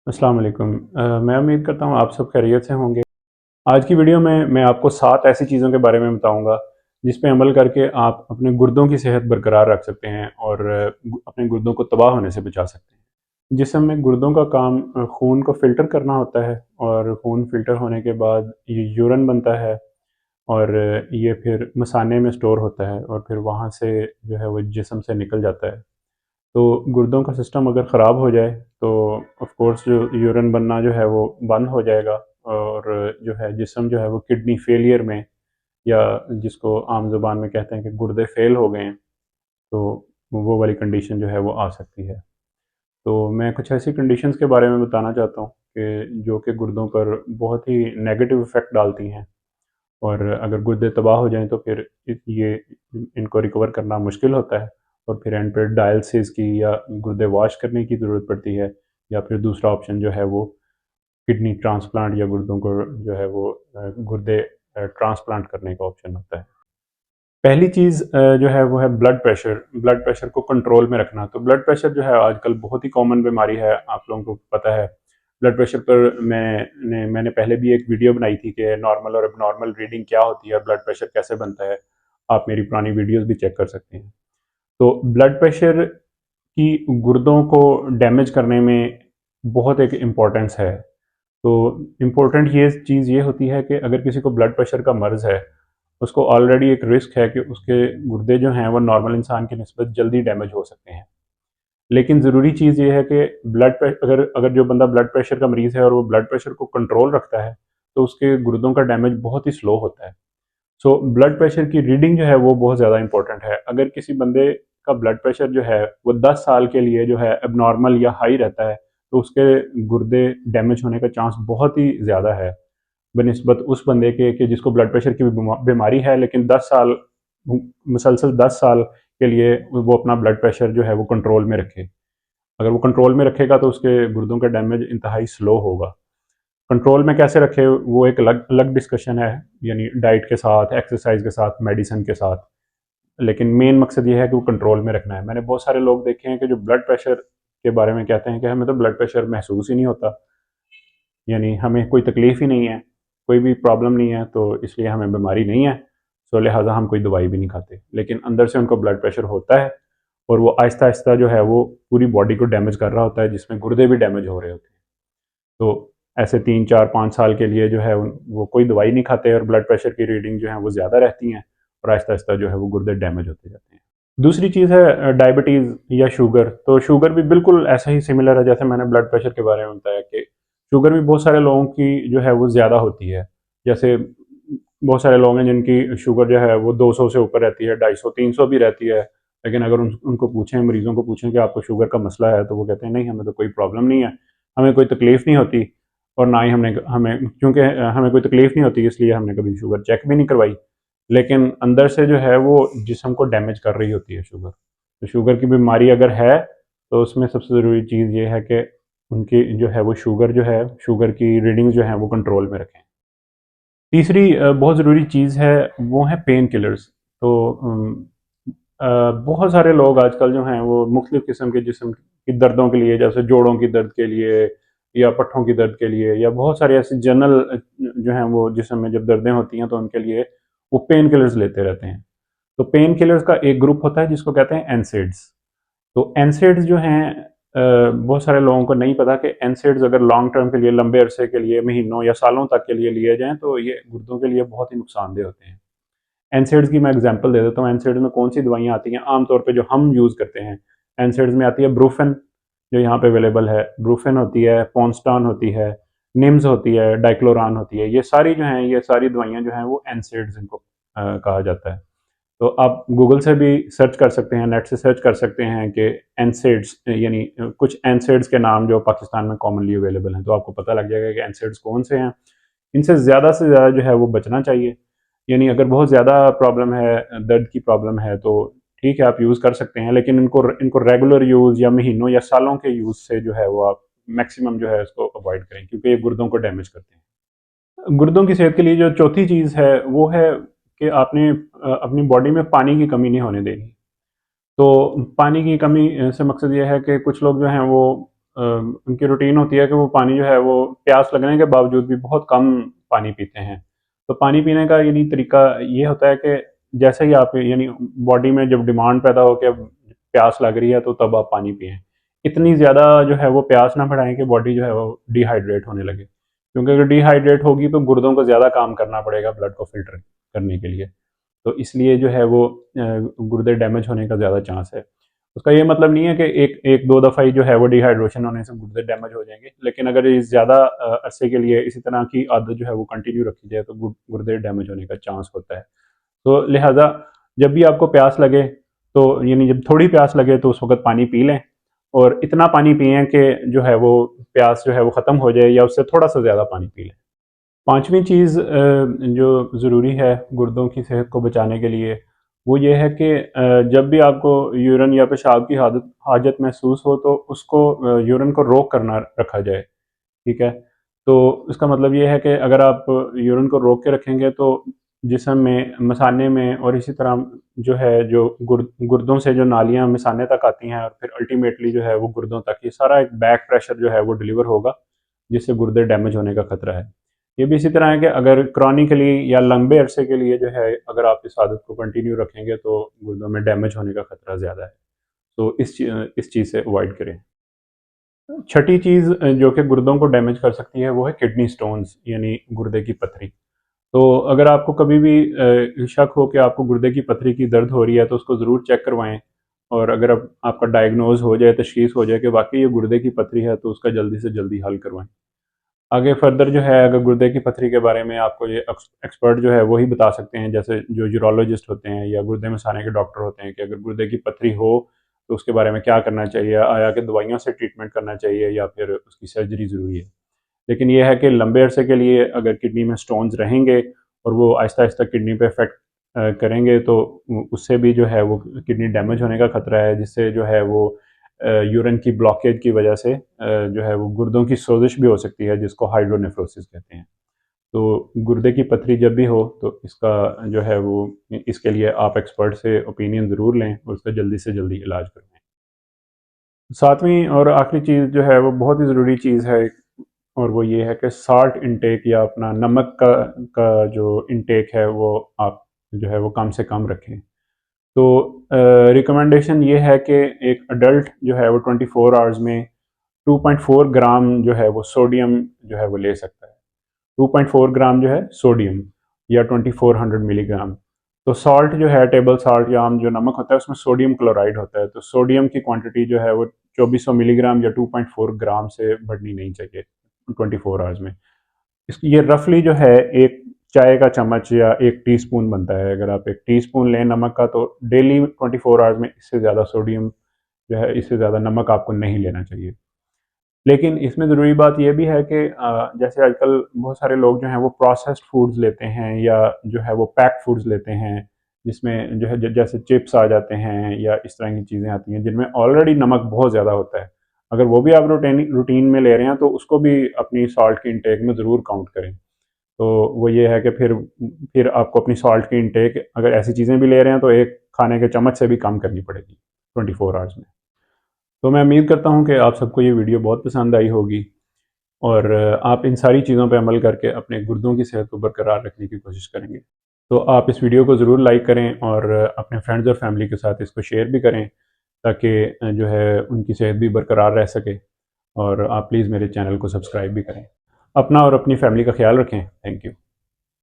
अस्सलाम वालेकुम। मैं उम्मीद करता हूँ आप सब खैरियत से होंगे। आज की वीडियो में मैं आपको 7 ऐसी चीज़ों के बारे में बताऊँगा, जिस पे अमल करके आप अपने गुर्दों की सेहत बरकरार रख सकते हैं और अपने गुर्दों को तबाह होने से बचा सकते हैं। जिस्म में गुर्दों का काम खून को फ़िल्टर करना होता है और खून फ़िल्टर होने के बाद ये यूरिन बनता है और ये फिर मसाने में स्टोर होता है और फिर वहाँ से जो है वो जिस्म से निकल जाता है। तो गुर्दों का सिस्टम अगर ख़राब हो जाए तो ऑफ़ कोर्स जो यूरिन बनना जो है वो बंद हो जाएगा और जो है जिस्म जो है वो किडनी फेलियर में या जिसको आम ज़ुबान में कहते हैं कि गुर्दे फ़ेल हो गए हैं, तो वो वाली कंडीशन जो है वो आ सकती है। तो मैं कुछ ऐसी कंडीशंस के बारे में बताना चाहता हूँ कि जो कि गुर्दों पर बहुत ही नेगेटिव इफ़ेक्ट डालती हैं और अगर गुर्दे तबाह हो जाएँ तो फिर ये इनको रिकवर करना मुश्किल होता है और फिर एंड पे डायलिसिस की या गुर्दे वॉश करने की ज़रूरत पड़ती है या फिर दूसरा ऑप्शन जो है वो किडनी ट्रांसप्लांट या गुर्दों को जो है वो गुर्दे ट्रांसप्लांट करने का ऑप्शन होता है। पहली चीज़ जो है वो है ब्लड प्रेशर को कंट्रोल में रखना। तो ब्लड प्रेशर जो है आजकल बहुत ही कॉमन बीमारी है, आप लोगों को पता है। ब्लड प्रेशर पर मैंने पहले भी एक वीडियो बनाई थी कि नॉर्मल और एबनॉर्मल रीडिंग क्या होती है और ब्लड प्रेशर कैसे बनता है। आप मेरी पुरानी वीडियोज़ भी चेक कर सकते हैं। तो ब्लड प्रेशर की गुर्दों को डैमेज करने में बहुत एक इम्पोर्टेंस है। तो इम्पोर्टेंट ये चीज़ ये होती है कि अगर किसी को ब्लड प्रेशर का मर्ज़ है, उसको ऑलरेडी एक रिस्क है कि उसके गुर्दे जो हैं वो नॉर्मल इंसान की निस्बत जल्दी डैमेज हो सकते हैं। लेकिन ज़रूरी चीज़ ये है कि ब्लड प्रे अगर अगर जो बंदा ब्लड प्रेशर का मरीज़ है और वो ब्लड प्रेशर को कंट्रोल रखता है, तो उसके गुर्दों का डैमेज बहुत ही स्लो होता है। सो ब्लड प्रेशर की रीडिंग जो है वो बहुत ज़्यादा इंपॉर्टेंट है। अगर किसी बंदे का ब्लड प्रेशर जो है वो 10 साल के लिए जो है एबनॉर्मल या हाई रहता है, तो उसके गुर्दे डैमेज होने का चांस बहुत ही ज़्यादा है बनिस्बत उस बंदे के जिसको ब्लड प्रेशर की बीमारी है लेकिन 10 साल मुसलसल 10 साल के लिए वो अपना ब्लड प्रेशर जो है वो कंट्रोल में रखे। अगर वो कंट्रोल में रखेगा तो उसके गुर्दों का डैमेज इंतहाई स्लो होगा। कंट्रोल में कैसे रखे वो एक अलग अलग डिस्कशन है, यानी डाइट के साथ, एक्सरसाइज के साथ, मेडिसिन के साथ। लेकिन मेन मकसद ये है कि वो कंट्रोल में रखना है। मैंने बहुत सारे लोग देखे हैं कि जो ब्लड प्रेशर के बारे में कहते हैं कि हमें तो ब्लड प्रेशर महसूस ही नहीं होता, यानी हमें कोई तकलीफ़ ही नहीं है, कोई भी प्रॉब्लम नहीं है, तो इसलिए हमें बीमारी नहीं है, सो लिहाजा हम कोई दवाई भी नहीं खाते। लेकिन अंदर से उनको ब्लड प्रेशर होता है और वो आहिस्ता-आहिस्ता जो है वो पूरी बॉडी को डैमेज कर रहा होता है, जिसमें गुर्दे भी डैमेज हो रहे होते हैं। तो ऐसे 3, 4, 5 साल के लिए जो है वो कोई दवाई नहीं खाते और ब्लड प्रेशर की रीडिंग जो है वो ज़्यादा रहती हैं और आहिस्ता-आहिस्ता जो है वो गुर्दे डैमेज होते जाते हैं। दूसरी चीज़ है डायबिटीज़ या शुगर। तो शुगर भी बिल्कुल ऐसा ही सिमिलर है जैसे मैंने ब्लड प्रेशर के बारे में बताया कि शुगर भी बहुत सारे लोगों की जो है वो ज़्यादा होती है। जैसे बहुत सारे लोग हैं जिनकी शुगर जो है वो 200 से ऊपर रहती है, 250, 300 भी रहती है। लेकिन अगर उनको पूछें, मरीज़ों को पूछें कि आपको शुगर का मसला है, तो वो कहते हैं नहीं, हमें तो कोई प्रॉब्लम नहीं है, हमें कोई तकलीफ़ नहीं होती और ना ही हमने हमें क्योंकि हमें कोई तकलीफ़ नहीं होती इसलिए हमने कभी शुगर चेक भी नहीं करवाई। लेकिन अंदर से जो है वो जिस्म को डैमेज कर रही होती है शुगर। तो शुगर की बीमारी अगर है, तो उसमें सबसे ज़रूरी चीज़ ये है कि उनकी जो है वो शुगर जो है, शुगर की रीडिंग्स जो हैं वो कंट्रोल में रखें। तीसरी बहुत ज़रूरी चीज़ है, वो है पेन किलर्स। तो बहुत सारे लोग आजकल जो हैं वो मुख्तलिफ़ किस्म के जिस्म की दर्दों के लिए, जैसे जोड़ों की दर्द के लिए या पट्ठों की दर्द के लिए या बहुत सारी ऐसी जनरल जो हैं वो जिस्म में जब दर्दें होती हैं तो उनके लिए वो पेन किलर्स लेते रहते हैं। तो पेन किलर्स का एक ग्रुप होता है जिसको कहते हैं एनसेड्स। तो एनसेड्स जो हैं बहुत सारे लोगों को नहीं पता कि एनसेड्स अगर लॉन्ग टर्म के लिए, लंबे अरसे के लिए, महीनों या सालों तक के लिए लिए जाएँ तो ये गुर्दों के लिए बहुत ही नुकसानदेह होते हैं। एनसेड्स की मैं एग्जांपल दे देता हूँ, एनसेड्स में कौन-सी दवाइयाँ आती हैं आम तौर पे जो हम यूज़ करते हैं। एनसेड्स में आती है ब्रूफेन, जो यहाँ पे अवेलेबल है, ब्रूफेन होती है, पॉन्स्टान होती है, निम्स होती है, डाइक्लोरान होती है। ये सारी जो हैं, ये सारी दवाइयाँ जो हैं वो एनसेड्स इनको कहा जाता है। तो आप गूगल से भी सर्च कर सकते हैं, नेट से सर्च कर सकते हैं कि एनसेड्स यानी कुछ एनसेड्स के नाम जो पाकिस्तान में कॉमनली अवेलेबल हैं, तो आपको पता लग जाएगा कि एनसेड्स कौन से हैं। इनसे ज़्यादा जो है वो बचना चाहिए। यानी अगर बहुत ज़्यादा प्रॉब्लम है, दर्द की प्रॉब्लम है, तो ठीक है आप यूज़ कर सकते हैं, लेकिन इनको इनको रेगुलर यूज़ या महीनों या सालों के यूज़ से जो है वो आप मैक्सिमम जो है इसको अवॉइड करें, क्योंकि ये गुर्दों को डैमेज करते हैं। गुर्दों की सेहत के लिए जो चौथी चीज़ है वो है कि आपने अपनी बॉडी में पानी की कमी नहीं होने देनी। तो पानी की कमी से मकसद ये है कि कुछ लोग जो हैं वो उनकी रूटीन होती है कि वो पानी जो है वो प्यास लगने के बावजूद भी बहुत कम पानी पीते हैं। तो पानी पीने का यानी तरीका ये होता है कि जैसे ही आप यानी बॉडी में जब डिमांड पैदा हो कि अब प्यास लग रही है तो तब आप पानी पिएँ। इतनी ज़्यादा जो है वो प्यास ना बढ़ाएँ कि बॉडी जो है वो डिहाइड्रेट होने लगे। क्योंकि अगर डिहाइड्रेट होगी तो गुर्दों को ज़्यादा काम करना पड़ेगा ब्लड को फ़िल्टर करने के लिए। तो इसलिए जो है वो गुर्दे डैमेज होने का ज़्यादा चांस है। उसका ये मतलब नहीं है कि एक एक दो दफ़ा ही जो है वो डिहाइड्रेशन होने से गुर्दे डैमेज हो जाएँगे, लेकिन अगर ये ज़्यादा अरसे के लिए इसी तरह की आदत जो है वो कंटिन्यू रखी जाए तो गुर्दे डैमेज होने का चांस होता है। तो लिहाज़ा जब भी आपको प्यास लगे तो यानी जब थोड़ी प्यास लगे तो उस वक़्त पानी पी लें और इतना पानी पिएँ कि जो है वो प्यास जो है वो ख़त्म हो जाए या उससे थोड़ा-सा ज़्यादा पानी पी लें। 5वीं चीज़ जो ज़रूरी है गुर्दों की सेहत को बचाने के लिए, वो ये है कि जब भी आपको यूरिन या पेशाब की हादत हाजत महसूस हो तो उसको यूरिन को रोक कर ना रखा जाए, ठीक है? तो इसका मतलब ये है कि अगर आप यूरिन को रोक के रखेंगे तो जिस्म में, मसाने में और इसी तरह जो है जो गुर्दों से जो नालियाँ मसाने तक आती हैं और फिर अल्टीमेटली जो है वो गुर्दों तक, ये सारा एक बैक प्रेशर जो है वो डिलीवर होगा, जिससे गुर्दे डैमेज होने का खतरा है। ये भी इसी तरह है कि अगर क्रॉनिकली या लंबे अरसे के लिए जो है अगर आप इस आदत को कंटिन्यू रखेंगे तो गुर्दों में डैमेज होने का खतरा ज़्यादा है। तो इस चीज़ से अवॉइड करें। छठी चीज़ जो कि गुर्दों को डैमेज कर सकती है वो है किडनी स्टोन्स यानी गुर्दे की पथरी। तो अगर आपको कभी भी शक हो कि आपको गुर्दे की पथरी की दर्द हो रही है तो उसको ज़रूर चेक करवाएँ और अगर अब आपका डायग्नोज़ हो जाए, तशख़ीस हो जाए कि वाक़ई ये गुर्दे की पथरी है तो उसका जल्दी से जल्दी हल करवाएँ। आगे फर्दर जो है अगर गुर्दे की पथरी के बारे में आपको ये एक्सपर्ट जो है वो ही बता सकते हैं, जैसे जो यूरोलॉजिस्ट होते हैं या गुर्दे मसाने के डॉक्टर होते हैं कि अगर गुर्दे की पथरी हो तो उसके बारे में क्या करना चाहिए, आया कि दवाइयों से ट्रीटमेंट करना चाहिए या फिर उसकी सर्जरी ज़रूरी है। लेकिन ये है कि लंबे अरसे के लिए अगर किडनी में स्टोन्स रहेंगे और वो आहिस्ता आहिस्ता किडनी पे इफेक्ट करेंगे तो उससे भी जो है वो किडनी डैमेज होने का खतरा है, जिससे जो है वो यूरिन की ब्लॉकेज की वजह से जो है वो गुर्दों की सोजिश भी हो सकती है, जिसको हाइड्रोनेफ्रोसिस कहते हैं। तो गुर्दे की पथरी जब भी हो तो इसका जो है वो इसके लिए आप एक्सपर्ट से ओपिनियन ज़रूर लें और उसका जल्दी से जल्दी इलाज करवाएँ। 7वीं और आखिरी चीज़ जो है वो बहुत ही ज़रूरी चीज़ है और वो ये है कि साल्ट इंटेक या अपना नमक का जो इंटेक है वो आप जो है वो कम से कम रखें। तो रिकमेंडेशन ये है कि एक अडल्ट जो है वो 24 आवर्स में 2.4 ग्राम जो है वो सोडियम जो है वो ले सकता है। 2.4 ग्राम जो है सोडियम या 2400 मिलीग्राम। तो सॉल्ट जो है टेबल सॉल्ट या आम जो नमक होता है उसमें सोडियम क्लोराइड होता है, तो सोडियम की क्वांटिटी जो है वो 2400 मिलीग्राम या 2.4 ग्राम से बढ़नी नहीं चाहिए 24 आवर्स में। ये रफली जो है एक चाय का चम्मच या एक टीस्पून बनता है। अगर आप एक टीस्पून लें नमक का तो डेली 24 आवर्स में इससे ज़्यादा सोडियम जो है, इससे ज़्यादा नमक आपको नहीं लेना चाहिए। लेकिन इसमें ज़रूरी बात ये भी है कि जैसे आजकल बहुत सारे लोग जो हैं वो प्रोसेस्ड फूड्स लेते हैं या जो है वो पैक्ड फूड्स लेते हैं, जिसमें जो है जैसे चिप्स आ जाते हैं या इस तरह की चीज़ें आती हैं जिनमें ऑलरेडी नमक बहुत ज़्यादा होता है। अगर वो भी आप रूटीन में ले रहे हैं तो उसको भी अपनी सॉल्ट की इंटेक में ज़रूर काउंट करें। तो वो ये है कि फिर आपको अपनी सॉल्ट की इंटेक अगर ऐसी चीज़ें भी ले रहे हैं तो एक खाने के चम्मच से भी कम करनी पड़ेगी 24 आवर्स में। तो मैं उम्मीद करता हूँ कि आप सबको ये वीडियो बहुत पसंद आई होगी और आप इन सारी चीज़ों पे अमल करके अपने गुर्दों की सेहत को बरकरार रखने की कोशिश करेंगे। तो आप इस वीडियो को ज़रूर लाइक करें और अपने फ्रेंड्स और फैमिली के साथ इसको शेयर भी करें ताकि जो है उनकी सेहत भी बरकरार रह सके और आप प्लीज़ मेरे चैनल को सब्सक्राइब भी करें। अपना और अपनी फैमिली का ख्याल रखें। Thank you.